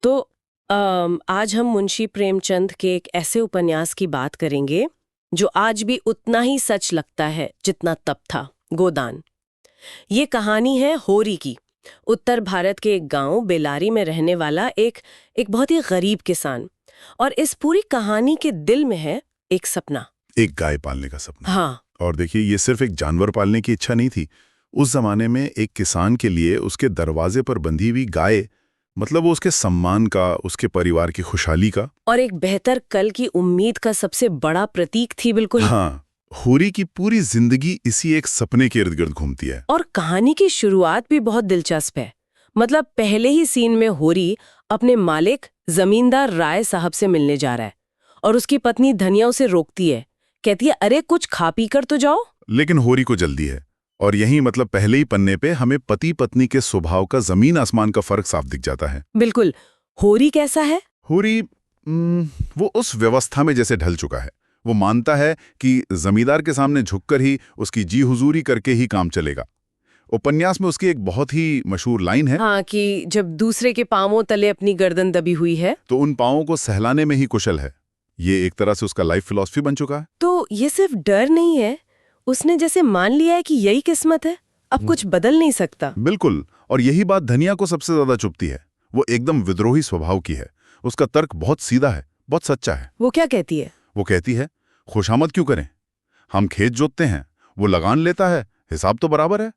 तो आज हम मुंशी प्रेमचंद के एक ऐसे उपन्यास की बात करेंगे जो आज भी उतना ही सच लगता है जितना तब था, गोदान। ये कहानी है होरी की। उत्तर भारत के एक गांव बेलारी में रहने वाला एक बहुत ही गरीब किसान। और इस पूरी कहानी के दिल में है एक सपना, एक गाय पालने का सपना। हाँ। और देखिए, ये सिर्फ एक जानवर पालने की इच्छा नहीं थी। उस जमाने में एक किसान के लिए उसके दरवाजे पर बंधी हुई गाय मतलब वो उसके सम्मान का, उसके परिवार की खुशहाली का और एक बेहतर कल की उम्मीद का सबसे बड़ा प्रतीक थी। बिल्कुल हाँ। होरी की पूरी जिंदगी इसी एक सपने के इर्द गिर्द घूमती है। और कहानी की शुरुआत भी बहुत दिलचस्प है। मतलब पहले ही सीन में होरी अपने मालिक जमींदार राय साहब से मिलने जा रहा है और उसकी पत्नी धनिया उसे रोकती है, कहती है अरे कुछ खा पी कर तो जाओ। लेकिन होरी को जल्दी है। और यही मतलब पहले ही पन्ने पे हमें पति पत्नी के स्वभाव का जमीन आसमान का फर्क साफ दिख जाता है। बिल्कुल। होरी कैसा है? होरी वो उस व्यवस्था में जैसे ढल चुका है। वो मानता है कि जमींदार के सामने झुककर ही, उसकी जी हुजूरी करके ही काम चलेगा। उपन्यास में उसकी एक बहुत ही मशहूर लाइन है, हाँ, कि जब दूसरे के पांवों तले अपनी गर्दन दबी हुई है तो उन पांवों को सहलाने में ही कुशल है। ये एक तरह से उसका लाइफ फिलॉसफी बन चुका है। तो ये सिर्फ डर नहीं है, उसने जैसे मान लिया है कि यही किस्मत है, अब कुछ बदल नहीं सकता। बिल्कुल। और यही बात धनिया को सबसे ज्यादा चुभती है। वो एकदम विद्रोही स्वभाव की है। उसका तर्क बहुत सीधा है, बहुत सच्चा है। वो क्या कहती है? वो कहती है, खुशामद क्यों करें, हम खेत जोतते हैं, वो लगान लेता है, हिसाब तो बराबर है।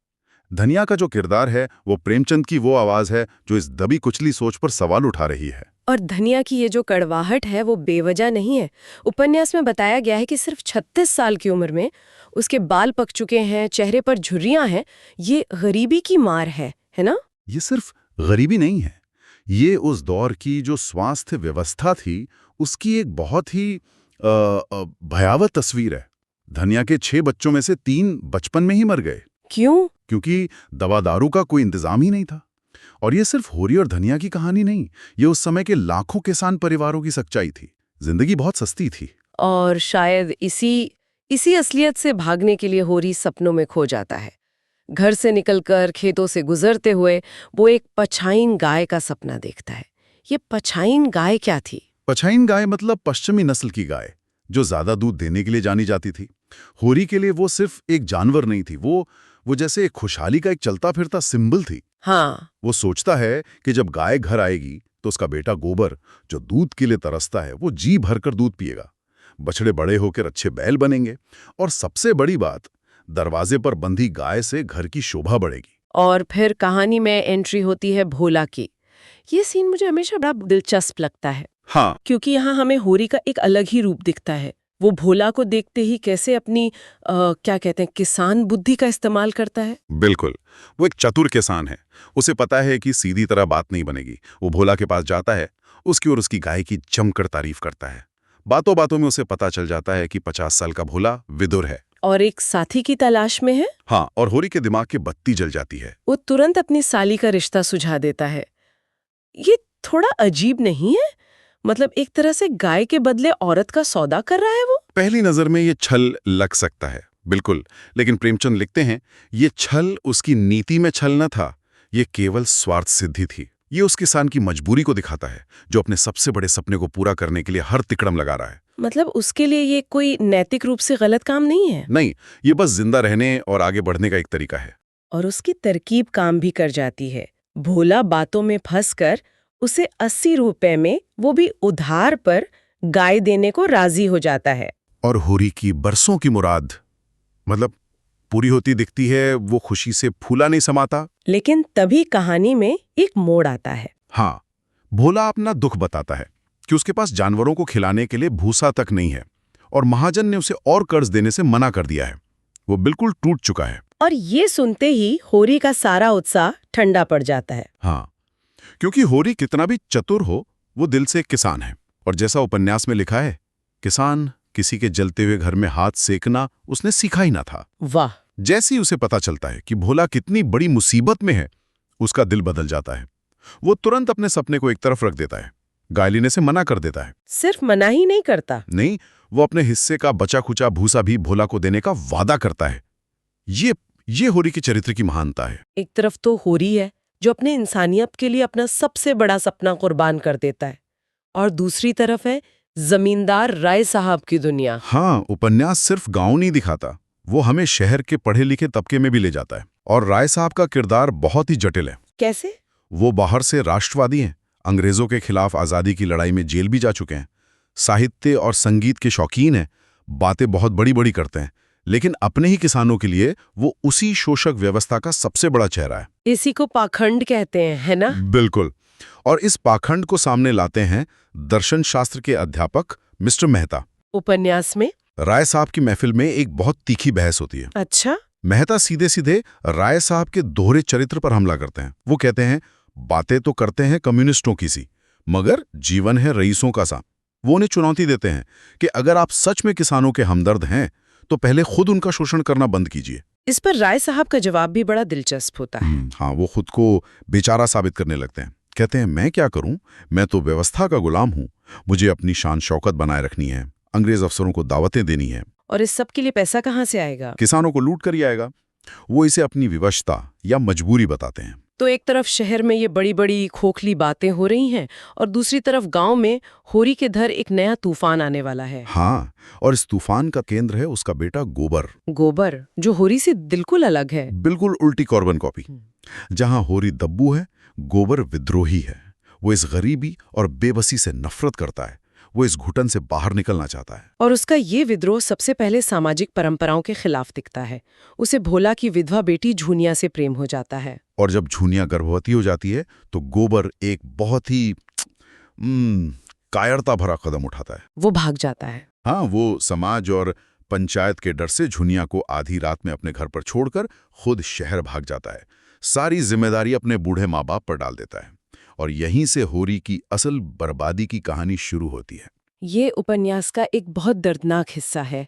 धनिया का जो किरदार है वो प्रेमचंद की वो आवाज है जो इस दबी कुचली सोच पर सवाल उठा रही है। और धनिया की ये जो कड़वाहट है वो बेवजह नहीं है। उपन्यास में बताया गया है कि सिर्फ 36 साल की उम्र में उसके बाल पक चुके हैं, चेहरे पर झुर्रियां हैं। ये गरीबी की मार है ना? ये सिर्फ गरीबी नहीं है, ये उस दौर की जो स्वास्थ्य व्यवस्था थी उसकी एक बहुत ही भयावह तस्वीर है। धनिया के 6 बच्चों में से 3 बचपन में ही मर गए। क्यों? क्योंकि दवा दारू का कोई इंतजाम ही नहीं था। और ये सिर्फ होरी और धनिया की कहानी नहीं, ये उस समय के लाखों किसान परिवारों की सच्चाई थी। जिंदगी बहुत सस्ती थी। और शायद इसी असलियत से भागने के लिए होरी सपनों में खो जाता है। घर से निकलकर खेतों से गुजरते हुए वो एक पछाइन गाय का सपना देखता है। ये पछाइन गाय क्या थी? पछाइन गाय मतलब पश्चिमी नस्ल की गाय, जो ज्यादा दूध देने के लिए जानी जाती थी। होरी के लिए वो सिर्फ एक जानवर नहीं थी, वो जैसे एक खुशहाली का एक चलता फिरता सिंबल थी। हाँ। वो सोचता है कि जब गाय घर आएगी तो उसका बेटा गोबर, जो दूध के लिए तरसता है, वो जी भरकर दूध पिएगा। बछड़े बड़े होकर अच्छे बैल बनेंगे। और सबसे बड़ी बात, दरवाजे पर बंधी गाय से घर की शोभा बढ़ेगी। और फिर कहानी में एंट्री होती है भोला की। ये सीन मुझे हमेशा बड़ा दिलचस्प लगता है। हाँ, क्योंकि यहाँ हमें होरी का एक अलग ही रूप दिखता है। वो भोला को देखते ही कैसे अपनी क्या कहते हैं, किसान बुद्धि का इस्तेमाल करता है। बिल्कुल। वो एक चतुर किसान है। उसे पता है कि सीधी तरह बात नहीं बनेगी। वो भोला के पास जाता है, उसकी और उसकी गाय की जमकर तारीफ करता है। बातों बातों में उसे पता चल जाता है कि 50 साल का भोला विदुर है और एक साथी की तलाश में है। हाँ, और होरी के दिमाग की बत्ती जल जाती है। वो तुरंत अपनी साली का रिश्ता सुझा देता है। ये थोड़ा अजीब नहीं है? मतलब एक तरह से गाय के बदले औरत का सौदा कर रहा है वो। पहली नजर में ये छल लग सकता है, बिल्कुल। लेकिन प्रेमचंद लिखते हैं, ये छल उसकी नीति में छल न था, ये केवल स्वार्थ सिद्धि थी। ये उस किसान की मजबूरी को दिखाता है जो अपने सबसे बड़े सपने को पूरा करने के लिए हर तिकड़म लगा रहा है। मतलब उसके लिए ये कोई नैतिक रूप से गलत काम नहीं है। नहीं, ये बस जिंदा रहने और आगे बढ़ने का एक तरीका है। और उसकी तरकीब काम भी कर जाती है। भोला बातों में फंसकर उसे 80 रुपए में, वो भी उधार पर, गाय देने को राजी हो जाता है। और होरी की बरसों की मुराद मतलब पूरी होती दिखती है। वो खुशी से फूला नहीं समाता। लेकिन तभी कहानी में एक मोड़ आता है। हाँ, भोला अपना दुख बताता है कि उसके पास जानवरों को खिलाने के लिए भूसा तक नहीं है और महाजन ने उसे और कर्ज देने से मना कर दिया है। वो बिल्कुल टूट चुका है। और ये सुनते ही होरी का सारा उत्साह ठंडा पड़ जाता है। हाँ, क्योंकि होरी कितना भी चतुर हो, वो दिल से एक किसान है। और जैसा उपन्यास में लिखा है, किसान किसी के जलते हुए घर में हाथ सेकना उसने सीखा ही ना था। वाह। जैसे ही उसे पता चलता है कि भोला कितनी बड़ी मुसीबत में है, उसका दिल बदल जाता है। वो तुरंत अपने सपने को एक तरफ रख देता है, गाय लेने से मना कर देता है। सिर्फ मना ही नहीं करता, नहीं, वो अपने हिस्से का बचा खुचा भूसा भी भोला को देने का वादा करता है। ये होरी के चरित्र की महानता है। एक तरफ तो होरी है जो अपने इंसानियत के लिए अपना सबसे बड़ा सपना कुर्बान कर देता है। और दूसरी तरफ है जमींदार राय साहब की दुनिया। हाँ, उपन्यास सिर्फ गांव नहीं दिखाता, वो हमें शहर के पढ़े लिखे तबके में भी ले जाता है। और राय साहब का किरदार बहुत ही जटिल है। कैसे? वो बाहर से राष्ट्रवादी हैं, अंग्रेजों के खिलाफ आज़ादी की लड़ाई में जेल भी जा चुके हैं, साहित्य और संगीत के शौकीन हैं, बातें बहुत बड़ी बड़ी करते हैं, लेकिन अपने ही किसानों के लिए वो उसी शोषक व्यवस्था का सबसे बड़ा चेहरा है। इसी को पाखंड कहते हैं, है ना? बिल्कुल। और इस पाखंड को सामने लाते हैं दर्शन शास्त्र के अध्यापक मिस्टर मेहता। उपन्यास में राय साहब की महफिल में एक बहुत तीखी बहस होती है। अच्छा। मेहता सीधे सीधे राय साहब के दोहरे चरित्र पर हमला करते हैं। वो कहते हैं, बातें तो करते हैं कम्युनिस्टों की सी, मगर जीवन है रईसों का सा। वो उन्हें चुनौती देते हैं कि अगर आप सच में किसानों के हमदर्द हैं तो पहले खुद उनका शोषण करना बंद कीजिए। इस पर राय साहब का जवाब भी बड़ा दिलचस्प होता है। हाँ, वो खुद को बेचारा साबित करने लगते हैं। कहते हैं, मैं क्या करूं, मैं तो व्यवस्था का गुलाम हूं, मुझे अपनी शान शौकत बनाए रखनी है, अंग्रेज अफसरों को दावतें देनी है। और इस सब के लिए पैसा कहाँ से आएगा? किसानों को लूट कर ही आएगा। वो इसे अपनी विवशता या मजबूरी बताते हैं। तो एक तरफ शहर में ये बड़ी बड़ी खोखली बातें हो रही हैं और दूसरी तरफ गांव में होरी के धर एक नया तूफान आने वाला है। हाँ, और इस तूफान का केंद्र है उसका बेटा गोबर। गोबर, जो होरी से बिल्कुल अलग है। बिल्कुल उल्टी कॉर्बन कॉपी। जहां होरी दब्बू है, गोबर विद्रोही है। वो इस गरीबी और बेबसी से नफरत करता है, वो इस घुटन से बाहर निकलना चाहता है। और उसका ये विद्रोह सबसे पहले सामाजिक परंपराओं के खिलाफ दिखता है। उसे भोला की विधवा बेटी झूनिया से प्रेम हो जाता है। और जब झूनिया गर्भवती हो जाती है तो गोबर एक बहुत ही कायरता भरा कदम उठाता है। वो भाग जाता है। हाँ, वो समाज और पंचायत के डर से झुनिया को आधी रात में अपने घर पर छोड़कर खुद शहर भाग जाता है। सारी जिम्मेदारी अपने बूढ़े माँ बाप पर डाल देता है। और यहीं से होरी की असल बर्बादी की कहानी शुरू होती है। ये उपन्यास का एक बहुत दर्दनाक हिस्सा है।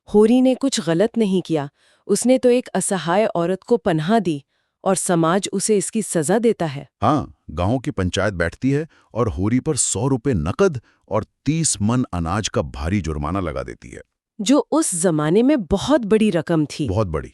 होरी ने कुछ गलत नहीं किया, उसने तो एक असहाय औरत को पनाह दी और समाज उसे इसकी सजा देता है। हाँ, गांव की पंचायत बैठती है और होरी पर 100 रुपए नकद और 30 मन अनाज का भारी जुर्माना लगा देती है, जो उस जमाने में बहुत बड़ी रकम थी। बहुत बड़ी।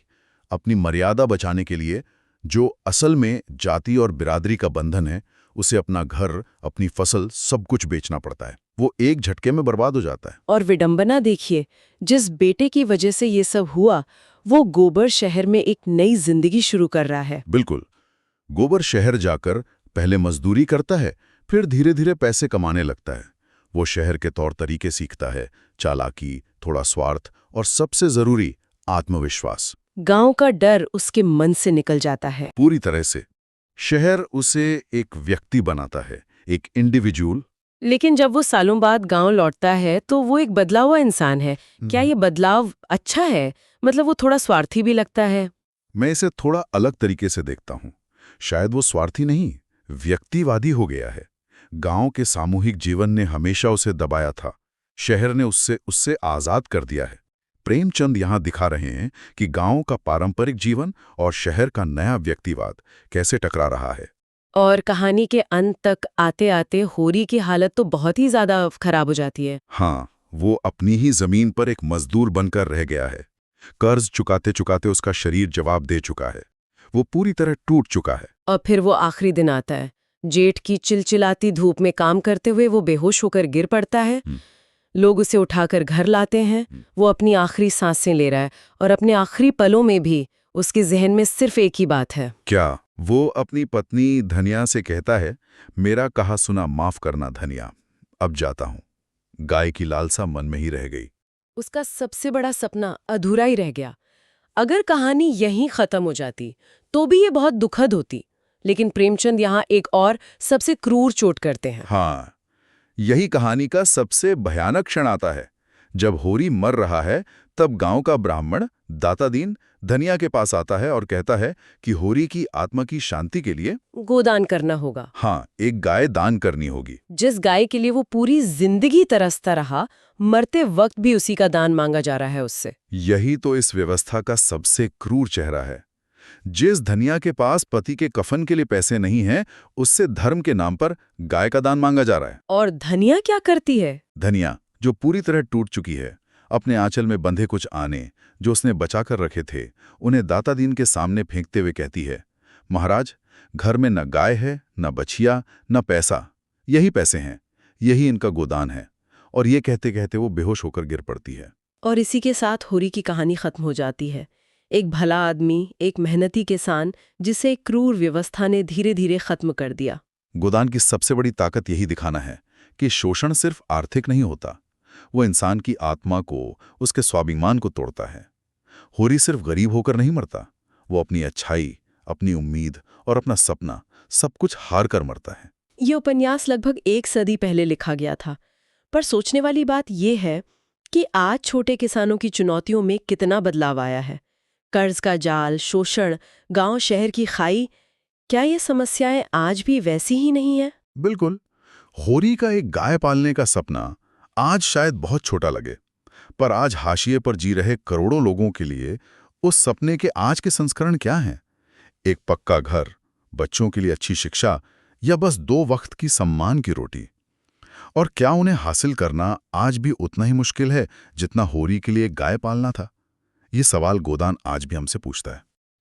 अपनी मर्यादा बचाने के लिए, जो असल में जाति और बिरादरी का बंधन है, उसे अपना घर, अपनी फसल, सब कुछ बेचना पड़ता है। वो एक झटके में बर्बाद हो जाता है। और विडंबना देखिए, जिस बेटे की वजह से ये सब हुआ, वो गोबर शहर में एक नई जिंदगी शुरू कर रहा है। बिल्कुल। गोबर शहर जाकर पहले मजदूरी करता है, फिर धीरे धीरे पैसे कमाने लगता है। वो शहर के तौर तरीके सीखता है, चालाकी, थोड़ा स्वार्थ और सबसे जरूरी आत्मविश्वास। गांव का डर उसके मन से निकल जाता है पूरी तरह से। शहर उसे एक व्यक्ति बनाता है, एक इंडिविजुअल। लेकिन जब वो सालों बाद गांव लौटता है तो वो एक बदला हुआ इंसान है। क्या ये बदलाव अच्छा है? मतलब वो थोड़ा स्वार्थी भी लगता है। मैं इसे थोड़ा अलग तरीके से देखता हूँ। शायद वो स्वार्थी नहीं, व्यक्तिवादी हो गया है। गांव के सामूहिक जीवन ने हमेशा उसे दबाया था, शहर ने उससे आजाद कर दिया है। प्रेमचंद यहाँ दिखा रहे हैं कि गांव का पारंपरिक जीवन और शहर का नया व्यक्तिवाद कैसे टकरा रहा है। और कहानी के अंत तक आते आते होरी की हालत तो बहुत ही ज्यादा खराब हो जाती है। हाँ, वो अपनी ही जमीन पर एक मजदूर बनकर रह गया है। कर्ज चुकाते चुकाते उसका शरीर जवाब दे चुका है। वो पूरी तरह टूट चुका है। और फिर वो आखिरी दिन आता है। जेठ की चिलचिलाती धूप में काम करते हुए वो बेहोश होकर गिर पड़ता है। लोग उसे उठाकर घर लाते हैं। वो अपनी आखिरी सांसें ले रहा है और अपने आखिरी पलों में भी उसके जहन में सिर्फ एक ही बात है। क्या? वो अपनी पत्नी धनिया से कहता है, मेरा कहा सुना माफ करना धनिया, अब जाता हूं। गाय की लालसा मन में ही रह गई। उसका सबसे बड़ा सपना अधूरा ही रह गया। अगर कहानी यहीं खत्म हो जाती तो भी ये बहुत दुखद होती। लेकिन प्रेमचंद यहाँ एक और सबसे क्रूर चोट करते हैं। हाँ, यही कहानी का सबसे भयानक क्षण आता है। जब होरी मर रहा है तब गांव का ब्राह्मण दातादीन धनिया के पास आता है और कहता है कि होरी की आत्मा की शांति के लिए गोदान करना होगा। हाँ, एक गाय दान करनी होगी। जिस गाय के लिए वो पूरी जिंदगी तरसता रहा, मरते वक्त भी उसी का दान मांगा जा रहा है उससे। यही तो इस व्यवस्था का सबसे क्रूर चेहरा है। जिस धनिया के पास पति के कफन के लिए पैसे नहीं हैं, उससे धर्म के नाम पर गाय का दान मांगा जा रहा है। और धनिया क्या करती है? धनिया, जो पूरी तरह टूट चुकी है, अपने आंचल में बंधे कुछ आने जो उसने बचाकर रखे थे, उन्हें दातादीन के सामने फेंकते हुए कहती है, महाराज, घर में न गाय है, न बछिया, न पैसा। यही पैसे हैं, यही इनका गोदान है। और ये कहते कहते वो बेहोश होकर गिर पड़ती है। और इसी के साथ होरी की कहानी खत्म हो जाती है। एक भला आदमी, एक मेहनती किसान, जिसे एक क्रूर व्यवस्था ने धीरे धीरे खत्म कर दिया। गोदान की सबसे बड़ी ताकत यही दिखाना है कि शोषण सिर्फ आर्थिक नहीं होता, वो इंसान की आत्मा को, उसके स्वाभिमान को तोड़ता है। होरी सिर्फ गरीब होकर नहीं मरता, वो अपनी अच्छाई, अपनी उम्मीद और अपना सपना सब कुछ हार कर मरता है। ये उपन्यास लगभग 1 सदी पहले लिखा गया था, पर सोचने वाली बात यह है कि आज छोटे किसानों की चुनौतियों में कितना बदलाव आया है। कर्ज का जाल, शोषण, गांव शहर की खाई, क्या ये समस्याएं आज भी वैसी ही नहीं है? बिल्कुल। होरी का एक गाय पालने का सपना आज शायद बहुत छोटा लगे, पर आज हाशिए पर जी रहे करोड़ों लोगों के लिए उस सपने के आज के संस्करण क्या हैं? एक पक्का घर, बच्चों के लिए अच्छी शिक्षा, या बस 2 वक्त की सम्मान की रोटी? और क्या उन्हें हासिल करना आज भी उतना ही मुश्किल है जितना होरी के लिए गाय पालना था? ये सवाल गोदान आज भी हमसे पूछता है।